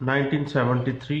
1973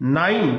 9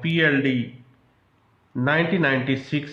PLD 1996,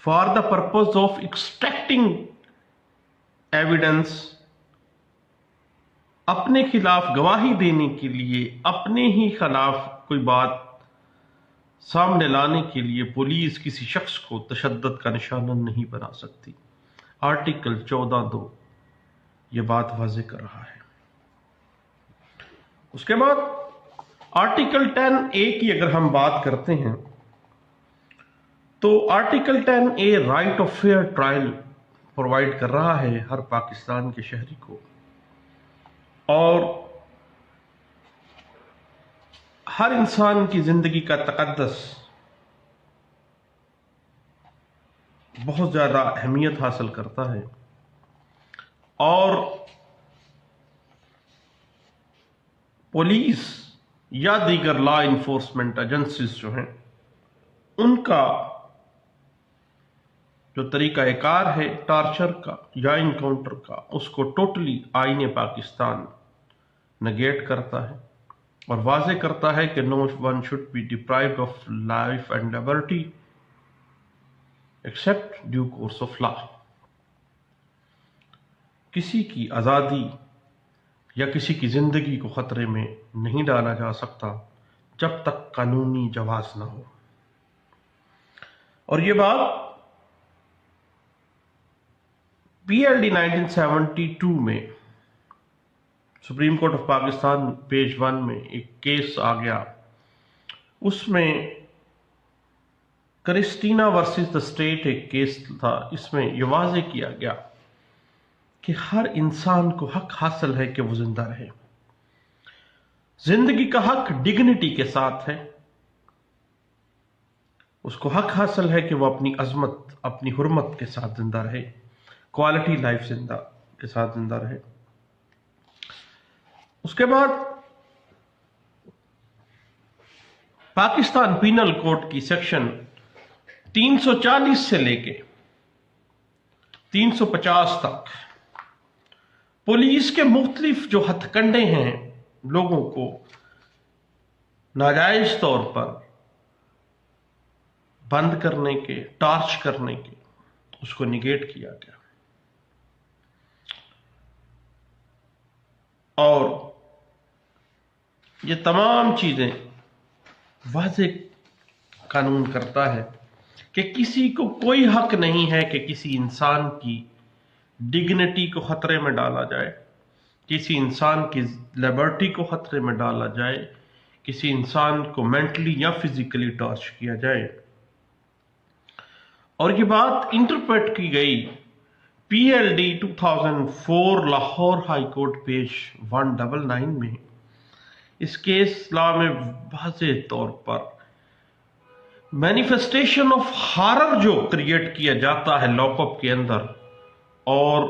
for the purpose of extracting evidence, اپنے خلاف گواہی دینے کے لیے، اپنے ہی خلاف کوئی بات سامنے لانے کے لیے پولیس کسی شخص کو تشدد کا نشانہ نہیں بنا سکتی۔ آرٹیکل 14(2) یہ بات واضح کر رہا ہے۔ اس کے بعد آرٹیکل 10(a) کی اگر ہم بات کرتے ہیں تو article 10(a) right of fear trial provide کر رہا ہے ہر پاکستان کے شہری کو، اور ہر انسان کی زندگی کا تقدس بہت زیادہ اہمیت حاصل کرتا ہے، اور پولیس یا دیگر لا انفورسمنٹ ایجنسیز جو ہیں ان کا جو طریقہ کار ہے ٹارچر کا یا انکاؤنٹر کا، اس کو ٹوٹلی آئین پاکستان نگیٹ کرتا ہے اور واضح کرتا ہے کہ no one should be deprived of life and liberty except due course of law۔ کسی کی آزادی یا کسی کی زندگی کو خطرے میں نہیں ڈالا جا سکتا جب تک قانونی جواز نہ ہو، اور یہ بات PLD 1972 میں supreme court of Pakistan page 1 میں ایک کیس آ گیا، اس میں کرسٹینا ورسز دا اسٹیٹ ایک کیس تھا، اس میں یہ واضح کیا گیا کہ ہر انسان کو حق حاصل ہے کہ وہ زندہ رہے، زندگی کا حق ڈگنیٹی کے ساتھ ہے، اس کو حق حاصل ہے کہ وہ اپنی عظمت، اپنی حرمت کے ساتھ زندہ رہے، کوالٹی لائف کے ساتھ زندہ رہے۔ اس کے بعد پاکستان پینل کوڈ کی سیکشن 340 سے لے کے 350 تک پولیس کے مختلف جو ہتھ کنڈے ہیں لوگوں کو ناجائز طور پر بند کرنے کے، ٹارچ کرنے کے، اس کو نگیٹ کیا گیا، اور یہ تمام چیزیں واضح قانون کرتا ہے کہ کسی کو کوئی حق نہیں ہے کہ کسی انسان کی ڈگنیٹی کو خطرے میں ڈالا جائے، کسی انسان کی لبرٹی کو خطرے میں ڈالا جائے، کسی انسان کو مینٹلی یا فزیکلی ٹارچ کیا جائے۔ اور یہ بات انٹرپریٹ کی گئی PLD 2004 Lahore high court page 199 میں۔ اس کیس لا میں واضح طور پر مینیفیسٹیشن آف ہارر جو کریٹ کیا جاتا ہے لاک اپ کے اندر، اور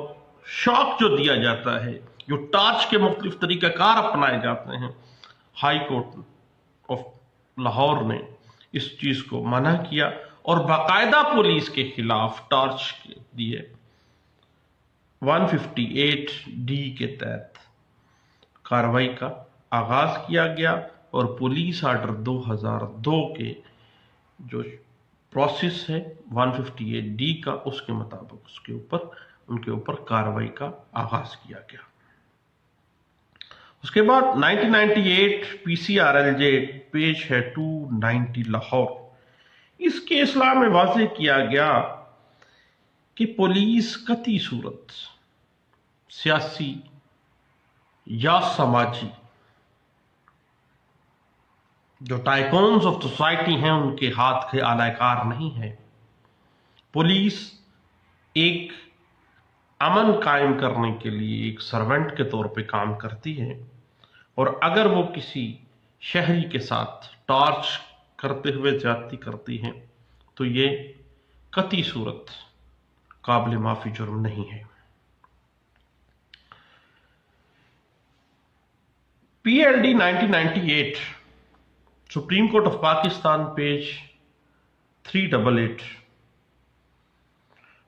شاک جو دیا جاتا ہے، جو ٹارچ کے مختلف طریقہ کار اپنائے جاتے ہیں، ہائی کورٹ آف لاہور نے اس چیز کو منع کیا اور باقاعدہ پولیس کے خلاف ٹارچ دیے 158D کے تحت کارروائی کا آغاز کیا گیا، اور پولیس آرڈر 2002 کے جو پروسیس ہے 158D کا، اس کے مطابق ان کے اوپر کارروائی کا آغاز کیا گیا۔ اس کے بعد 1998 PCRLJ پیج ہے 290 لاہور۔ اس کیس لا میں واضح کیا گیا کہ پولیس قطعی صورت سیاسی یا سماجی جو ٹائکونز آف سوسائٹی ہیں ان کے ہاتھ کے آلہ کار نہیں ہے۔ پولیس ایک امن قائم کرنے کے لیے ایک سرونٹ کے طور پہ کام کرتی ہے، اور اگر وہ کسی شہری کے ساتھ ٹارچ کرتے ہوئے زیادتی کرتی ہیں تو یہ قطعی صورت قابل معافی جرم نہیں ہے۔ PLD 1998 supreme court of Pakistan page 388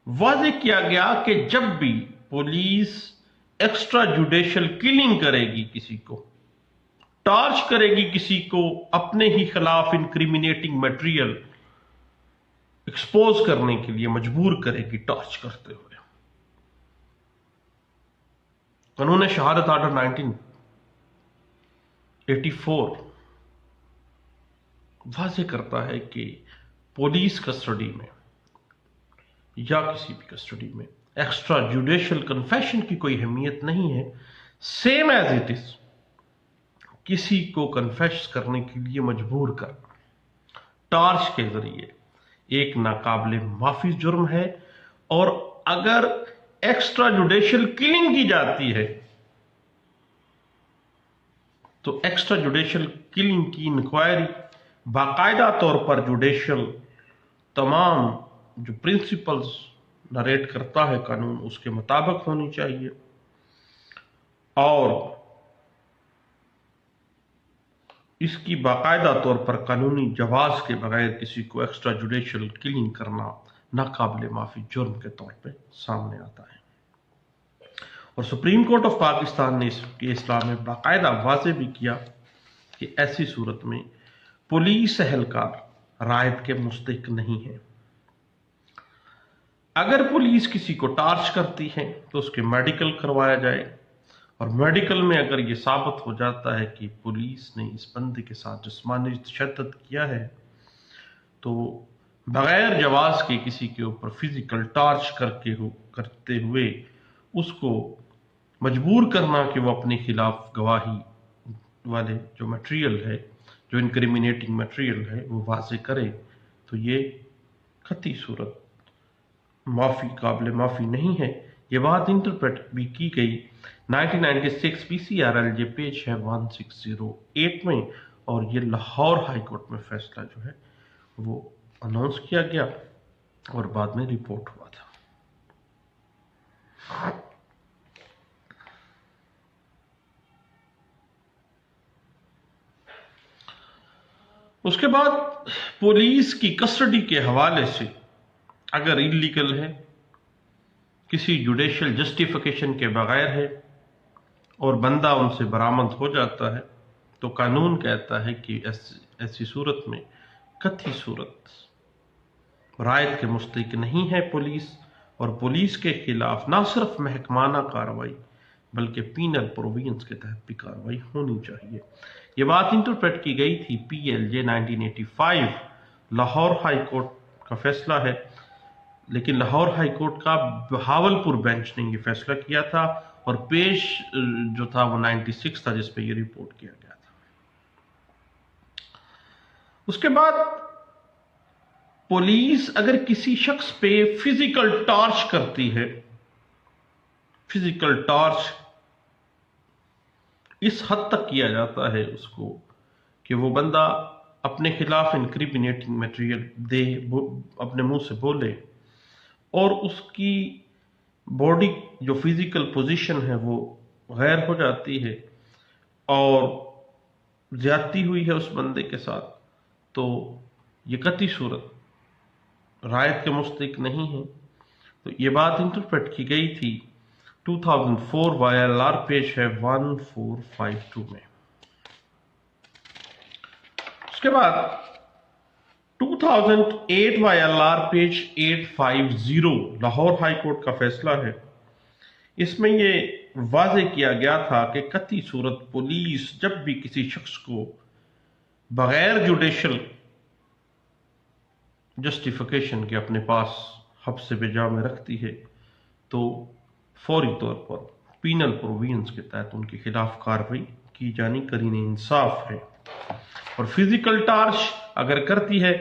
واضح کیا گیا کہ جب بھی پولیس ایکسٹرا جوڈیشل کلنگ کرے گی، کسی کو ٹارچ کرے گی، کسی کو اپنے ہی خلاف انکریمینیٹنگ میٹیریل ایکسپوز کرنے کے لیے مجبور کرے گی ٹارچ کرتے ہوئے۔ قانون شہادت آرڈر 1984 واضح کرتا ہے کہ پولیس کسٹڈی میں یا کسی بھی کسٹڈی میں ایکسٹرا جوڈیشل کنفیشن کی کوئی اہمیت نہیں ہے، سیم ایز اٹ از کسی کو کنفیس کرنے کے لیے مجبور کرنا ٹارچ کے ذریعے ایک ناقابل معافی جرم ہے، اور اگر ایکسٹرا جوڈیشل کلنگ کی جاتی ہے تو ایکسٹرا جوڈیشل کلنگ کی انکوائری باقاعدہ طور پر جوڈیشل تمام جو پرنسپلز نریٹ کرتا ہے قانون اس کے مطابق ہونی چاہیے، اور اس کی باقاعدہ طور پر قانونی جواز کے بغیر کسی کو ایکسٹرا جوڈیشل کلنگ کرنا ناقابل معافی جرم کے طور پہ سامنے آتا ہے۔ اور سپریم کورٹ آف پاکستان نے اس اصلاح میں باقاعدہ واضح بھی کیا کہ ایسی صورت میں پولیس اہلکار رعایت کے مستحق نہیں ہے۔ اگر پولیس کسی کو ٹارچ کرتی ہے تو اس کے میڈیکل کروایا جائے، اور میڈیکل میں اگر یہ ثابت ہو جاتا ہے کہ پولیس نے اس بندے کے ساتھ جسمانی تشدد کیا ہے تو بغیر جواز کے کسی کے اوپر فزیکل ٹارچ کرتے ہوئے اس کو مجبور کرنا کہ وہ اپنے خلاف گواہی والے جو میٹیریل ہے، جو انکریمنیٹنگ میٹیریل ہے وہ واضح کرے، تو یہ قطعی صورت قابل معافی نہیں ہے۔ یہ بات انٹرپریٹ بھی کی گئی 1996 PCRLJ پیج ہے 1608 میں، اور یہ لاہور ہائی کورٹ میں فیصلہ جو ہے وہ اناؤنس کیا گیا اور بعد میں رپورٹ ہوا تھا۔ اس کے بعد پولیس کی کسٹڈی کے حوالے سے اگر انلیگل ہے، کسی جوڈیشل جسٹیفیکیشن کے بغیر ہے اور بندہ ان سے برآمد ہو جاتا ہے تو قانون کہتا ہے کہ ایسی صورت میں قطعی صورت رعایت کے مستحق نہیں ہے پولیس، اور پولیس کے خلاف نہ صرف محکمانہ کارروائی بلکہ پینل پروویژنز کے تحت بھی کارروائی ہونی چاہیے۔ یہ بات انٹرپریٹ کی گئی تھی PLJ 1985، لاہور ہائی کورٹ کا فیصلہ ہے، لیکن لاہور ہائی کورٹ کا بہاولپور بینچ نے یہ فیصلہ کیا تھا، اور پیش جو تھا وہ 96 تھا جس پہ یہ رپورٹ کیا گیا تھا۔ اس کے بعد پولیس اگر کسی شخص پہ فزیکل ٹارچ کرتی ہے، فزیکل ٹارچ اس حد تک کیا جاتا ہے اس کو کہ وہ بندہ اپنے خلاف انکریمنیٹنگ میٹیریل دے، اپنے منہ سے بولے، اور اس کی باڈی جو فزیکل پوزیشن ہے وہ غیر ہو جاتی ہے اور زیادتی ہوئی ہے اس بندے کے ساتھ، تو یہ قطعی صورت رعایت کے مستحق نہیں ہے۔ تو یہ بات انٹرپریٹ کی گئی تھی 2004 YLR پیج ہے 1452 میں۔ اس کے بعد 2008 YLR page 850 Lahore high court کا فیصلہ ہے۔ اس میں یہ واضح کیا گیا تھا کہ قطعی صورت پولیس جب بھی کسی شخص کو بغیر جوڈیشل جسٹیفیکیشن کے اپنے پاس حبس بجا میں رکھتی ہے تو فوری طور پر پینل پروویژنز کے تحت ان کے خلاف کارروائی کی جانی قرین انصاف ہے، اور فزیکل ٹارچ اگر کرتی ہے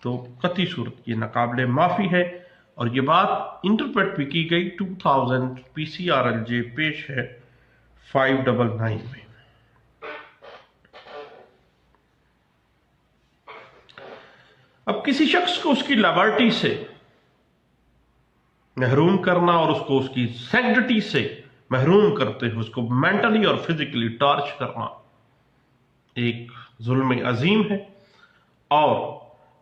تو قطعی صورت یہ ناقابل معافی ہے، اور یہ بات انٹرپریٹ بھی کی گئی 2000 PCRLJ پیج ہے 599 میں۔ اب کسی شخص کو اس کی لبرٹی سے محروم کرنا اور اس کو اس کی سینکٹی سے محروم کرتے ہوئے اس کو مینٹلی اور فزیکلی ٹارچ کرنا ایک ظلم عظیم ہے، اور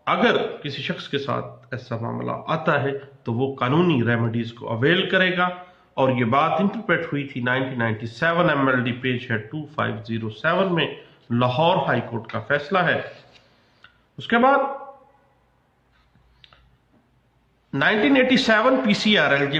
اگر کسی شخص کے ساتھ ایسا معاملہ آتا ہے تو وہ قانونی ریمیڈیز کو اویل کرے گا، اور یہ بات انٹرپریٹ ہوئی تھی 1997 MLD پیج ہے 2507 میں، لاہور ہائی کورٹ کا فیصلہ ہے۔ اس کے بعد 1987 PCRL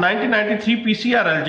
1993 PCRL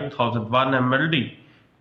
2001 MLD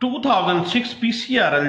2006 PCRL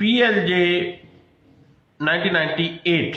PLJ 1998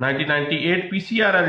1998 PCRL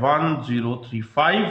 1035,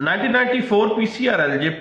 1994 PCRL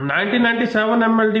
1997 MLD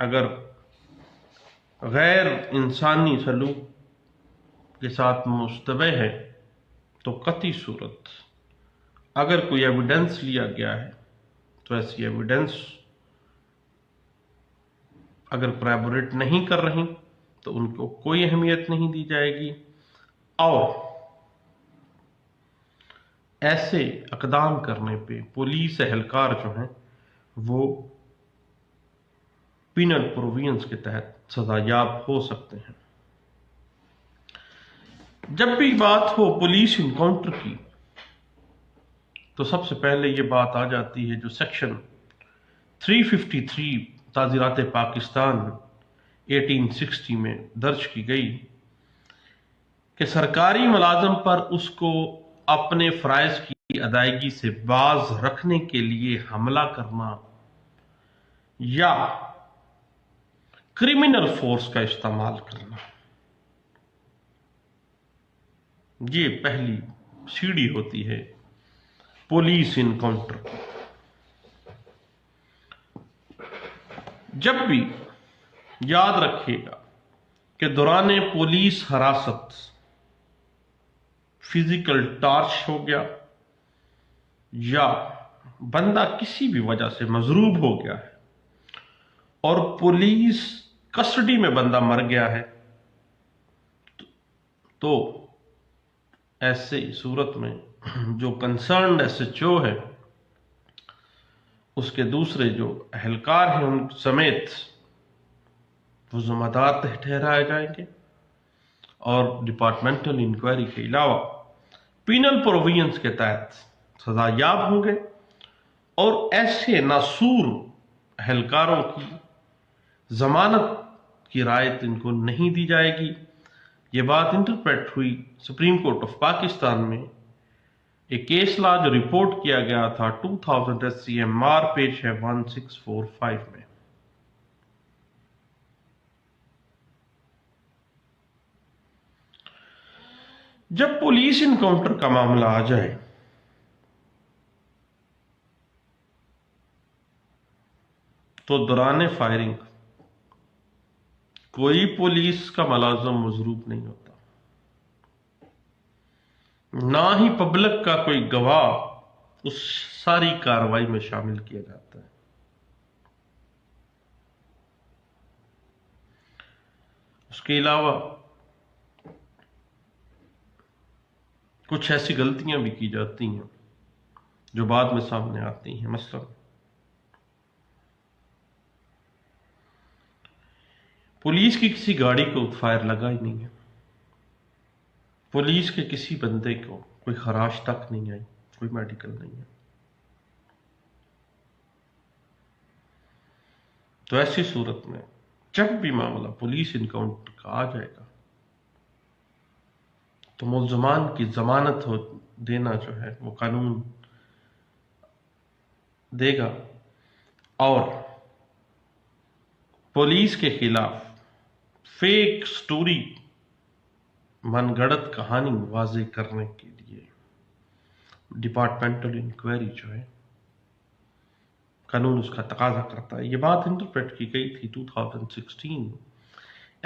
اگر غیر انسانی سلوک کے ساتھ مشتبہ ہے تو قطعی صورت اگر کوئی ایویڈنس لیا گیا ہے تو ایسی ایویڈنس اگر کورابوریٹ نہیں کر رہی تو ان کو کوئی اہمیت نہیں دی جائے گی، اور ایسے اقدام کرنے پہ پولیس اہلکار جو ہیں وہ پینل پرووینس کے تحت سزا یاب ہو سکتے ہیں۔ جب بھی بات ہو پولیس انکاؤنٹر کی تو سب سے پہلے یہ بات آ جاتی ہے جو سیکشن 353 تعزیرات پاکستان 1860 میں درج کی گئی کہ سرکاری ملازم پر اس کو اپنے فرائض کی ادائیگی سے باز رکھنے کے لیے حملہ کرنا یا کرمنل فورس کا استعمال کرنا، یہ پہلی سیڑھی ہوتی ہے پولیس انکاؤنٹر کی۔ جب بھی یاد رکھیے گا کہ دوران پولیس حراست فزیکل ٹارچ ہو گیا یا بندہ کسی بھی وجہ سے مضروب ہو گیا ہے اور پولیس کسٹڈی میں بندہ مر گیا ہے تو ایسے صورت میں جو کنسرنڈ ایس ایچ او ہے اس کے دوسرے جو اہلکار ہیں ان سمیت وہ ذمہ دار ٹھہرائے جائیں گے، اور ڈپارٹمنٹل انکوائری کے علاوہ پینل پرووینس کے تحت سزا یاب ہوں گے، اور ایسے ناسور اہلکاروں کی ضمانت کی رعایت ان کو نہیں دی جائے گی۔ یہ بات انٹرپریٹ ہوئی سپریم کورٹ آف پاکستان میں ایک کیس لا جو رپورٹ کیا گیا تھا 2000 SCMR پیج ہے 1645 میں۔ جب پولیس انکاؤنٹر کا معاملہ آ جائے تو دوران فائرنگ کوئی پولیس کا ملازم مضروب نہیں ہوتا، نہ ہی پبلک کا کوئی گواہ اس ساری کارروائی میں شامل کیا جاتا ہے۔ اس کے علاوہ کچھ ایسی غلطیاں بھی کی جاتی ہیں جو بعد میں سامنے آتی ہیں، مثلا پولیس کی کسی گاڑی کو فائر لگا ہی نہیں ہے، پولیس کے کسی بندے کو کوئی خراش تک نہیں آئی، کوئی میڈیکل نہیں ہے، تو ایسی صورت میں جب بھی معاملہ پولیس انکاؤنٹر کا آ جائے گا تو ملزمان کی ضمانت دینا جو ہے وہ قانون دے گا، اور پولیس کے خلاف فیک سٹوری من گڑت کہانی واضح کرنے کے لیے ڈپارٹمنٹل انکوائری جو ہے قانون اس کا تقاضا کرتا ہے۔ یہ بات انٹرپریٹ کی گئی تھی 2016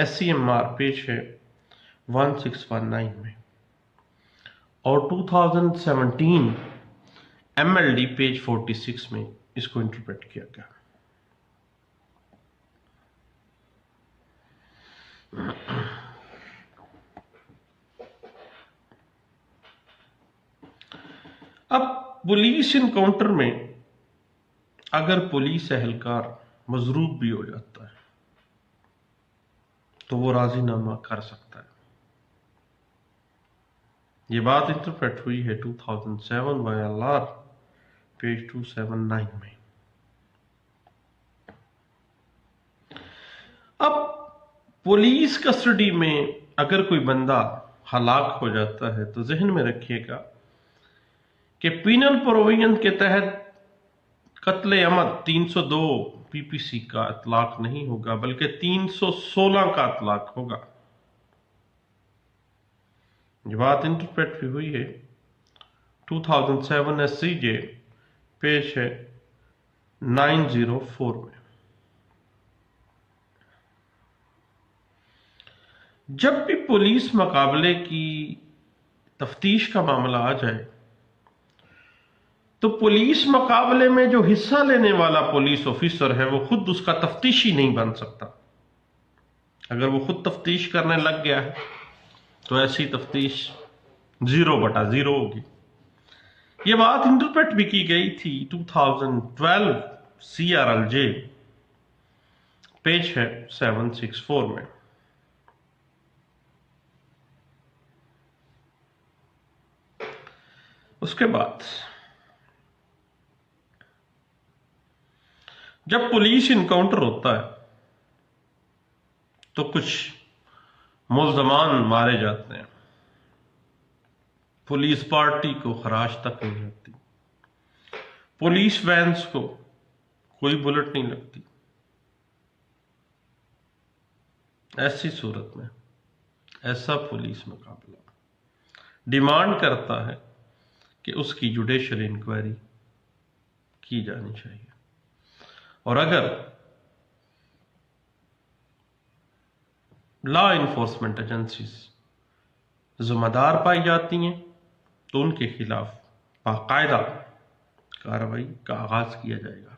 SCMR پیج ہے 1619 میں، اور 2017 MLD پیج 46 میں اس کو انٹرپریٹ کیا گیا۔ اب پولیس انکاؤنٹر میں اگر پولیس اہلکار مضروب بھی ہو جاتا ہے تو وہ راضی نامہ کر سکتا ہے۔ یہ بات انٹرپریٹ ہوئی ہے 2007 YLR پیج 279 میں۔ اب پولیس کسٹڈی میں اگر کوئی بندہ ہلاک ہو جاتا ہے تو ذہن میں رکھیے گا کہ پینل پروویژن کے تحت قتل عمد 302 PPC کا اطلاق نہیں ہوگا بلکہ 316 کا اطلاق ہوگا۔ یہ بات انٹرپریٹ ہوئی ہے 2007 SCJ پیج ہے 904 میں۔ جب بھی پولیس مقابلے کی تفتیش کا معاملہ آ جائے تو پولیس مقابلے میں جو حصہ لینے والا پولیس آفیسر ہے وہ خود اس کا تفتیشی نہیں بن سکتا. اگر وہ خود تفتیش کرنے لگ گیا ہے تو ایسی تفتیش 0/0 ہوگی. یہ بات انٹرپریٹ بھی کی گئی تھی 2012 CRLJ پیج ہے 764 میں. اس کے بعد جب پولیس انکاؤنٹر ہوتا ہے تو کچھ ملزمان مارے جاتے ہیں، پولیس پارٹی کو خراش تک نہیں لگتی، پولیس وینز کو کوئی بلٹ نہیں لگتی. ایسی صورت میں ایسا پولیس مقابلہ ڈیمانڈ کرتا ہے کہ اس کی جوڈیشل انکوائری کی جانی چاہیے، اور اگر لا انفورسمنٹ ایجنسیز ذمہ دار پائی جاتی ہیں تو ان کے خلاف باقاعدہ کارروائی کا آغاز کیا جائے گا.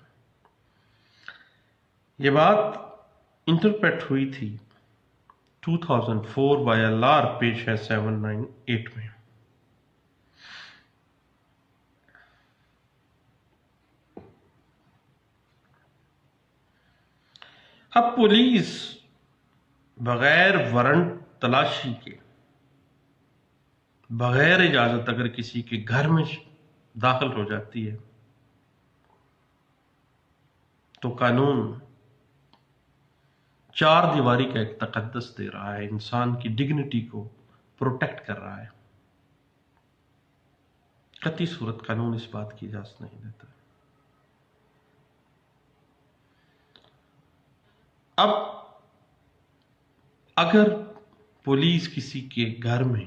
یہ بات انٹرپریٹ ہوئی تھی 2004 YLR پیج ہے 798 میں. اب پولیس بغیر وارنٹ تلاشی کے، بغیر اجازت اگر کسی کے گھر میں داخل ہو جاتی ہے تو قانون چار دیواری کا ایک تقدس دے رہا ہے، انسان کی ڈگنیٹی کو پروٹیکٹ کر رہا ہے. قطعی صورت قانون اس بات کی اجازت نہیں دیتا. اب اگر پولیس کسی کے گھر میں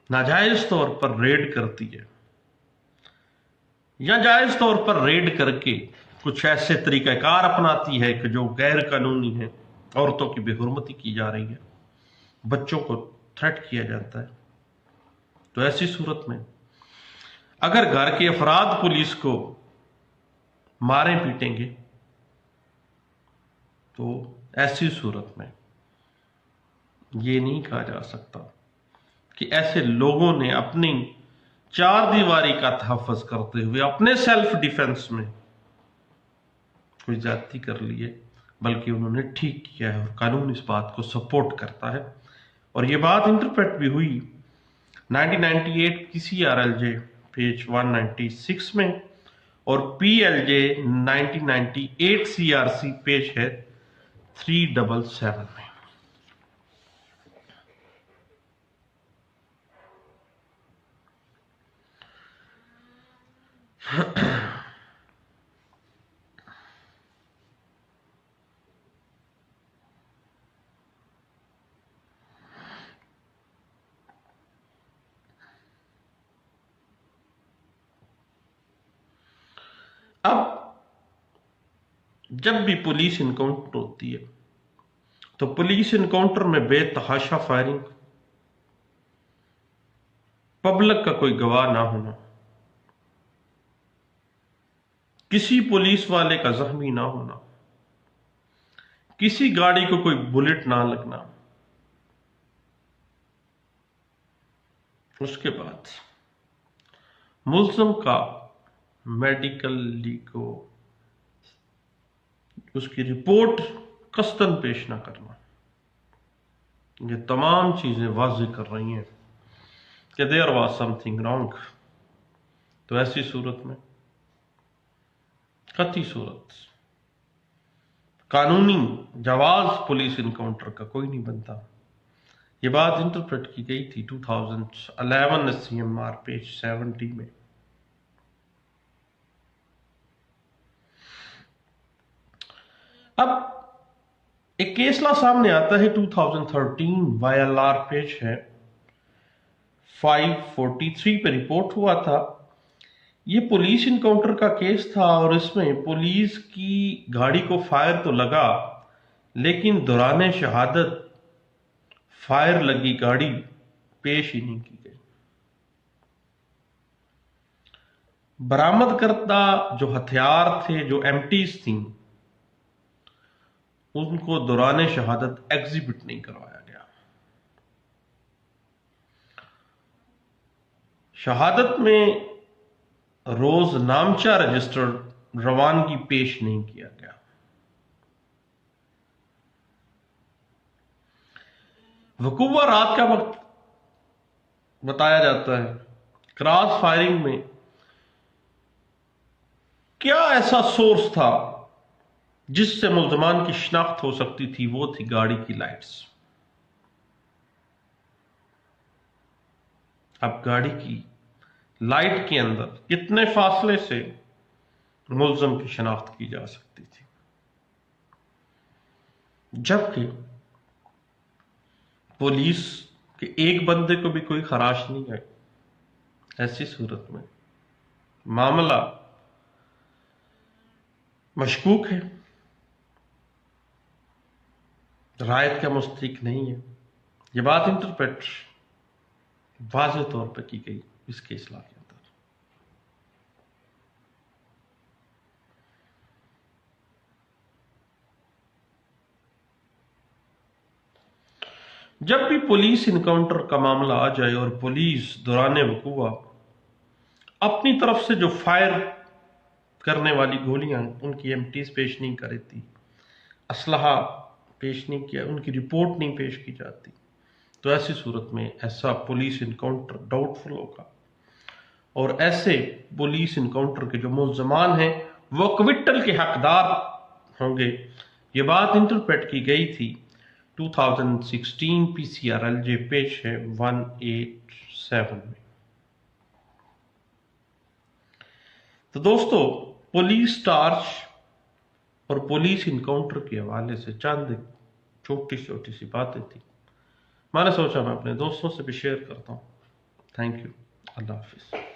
ناجائز طور پر ریڈ کرتی ہے یا جائز طور پر ریڈ کر کے کچھ ایسے طریقہ کار اپناتی ہے کہ جو غیر قانونی ہے، عورتوں کی بے حرمتی کی جا رہی ہے، بچوں کو تھریٹ کیا جاتا ہے، تو ایسی صورت میں اگر گھر کے افراد پولیس کو ماریں پیٹیں گے تو ایسی صورت میں یہ نہیں کہا جا سکتا کہ ایسے لوگوں نے اپنی چار دیواری کا تحفظ کرتے ہوئے اپنے سیلف ڈیفنس میں کوئی زیادتی کر لی ہے، بلکہ انہوں نے ٹھیک کیا ہے اور قانون اس بات کو سپورٹ کرتا ہے. اور یہ بات انٹرپریٹ بھی ہوئی 1998 کی CRLJ پیج 196 میں اور PLJ 1998 CRC پیج ہے 377 میں. اب جب بھی پولیس انکاؤنٹر ہوتی ہے تو پولیس انکاؤنٹر میں بے تحاشا فائرنگ، پبلک کا کوئی گواہ نہ ہونا، کسی پولیس والے کا زخمی نہ ہونا، کسی گاڑی کو کوئی بلٹ نہ لگنا، اس کے بعد ملزم کا میڈیکلی کو اس کی رپورٹ قصداً پیش نہ کرنا. یہ تمام چیزیں واضح کر رہی ہیں کہ there was some thing wrong. تو ایسی صورت میں قطعی صورت قانونی جواز پولیس انکاؤنٹر کا کوئی نہیں بنتا. یہ بات انٹرپریٹ کی گئی تھی 2011 CMR پیج 70 میں. اب ایک کیس لا سامنے آتا ہے 2013 YLR پیج ہے 543 پہ رپورٹ ہوا تھا. یہ پولیس انکاؤنٹر کا کیس تھا اور اس میں پولیس کی گاڑی کو فائر تو لگا لیکن دوران شہادت فائر لگی گاڑی پیش ہی نہیں کی گئی۔ برآمد کردہ جو ہتھیار تھے، جو ایمٹیز تھیں، ان کو دوران شہادت ایگزیبٹ نہیں کروایا گیا۔ شہادت میں روز نامچہ رجسٹرڈ روانگی پیش نہیں کیا گیا۔ وقوع رات کا وقت بتایا جاتا ہے۔ کراس فائرنگ میں کیا ایسا سورس تھا جس سے ملزمان کی شناخت ہو سکتی تھی؟ وہ تھی گاڑی کی لائٹس۔ اب گاڑی کی لائٹ کے اندر کتنے فاصلے سے ملزم کی شناخت کی جا سکتی تھی؟ جبکہ پولیس کے ایک بندے کو بھی کوئی خراش نہیں آئی۔ ایسی صورت میں معاملہ مشکوک ہے، رائٹ کا مستحق نہیں ہے۔ یہ بات انٹرپریٹ واضح طور پر کی گئی اس کے اصلاح کے اندر۔ جب بھی پولیس انکاؤنٹر کا معاملہ آ جائے اور پولیس دوران وقوع اپنی طرف سے جو فائر کرنے والی گولیاں ان کی ایمٹیز پیش نہیں کر رہی، اسلحہ پیش نہیں کیا، ان کی رپورٹ نہیں پیش کی جاتی، تو ایسی صورت میں ایسا پولیس انکاؤنٹر ڈاؤٹ فل ہوگا، اور ایسے پولیس انکاؤنٹر کے جو ملزمان ہیں وہ کوئٹل کے حقدار ہوں گے۔ یہ بات انٹرپریٹ کی گئی تھی 2016 PCRLJ پیش ہے 187 میں۔ تو دوستو، پولیس ٹارچ اور پولیس انکاؤنٹر کے حوالے سے چند چھوٹی چھوٹی سی باتیں تھیں، میں نے سوچا میں اپنے دوستوں سے بھی شیئر کرتا ہوں۔ تھینک یو، اللہ حافظ۔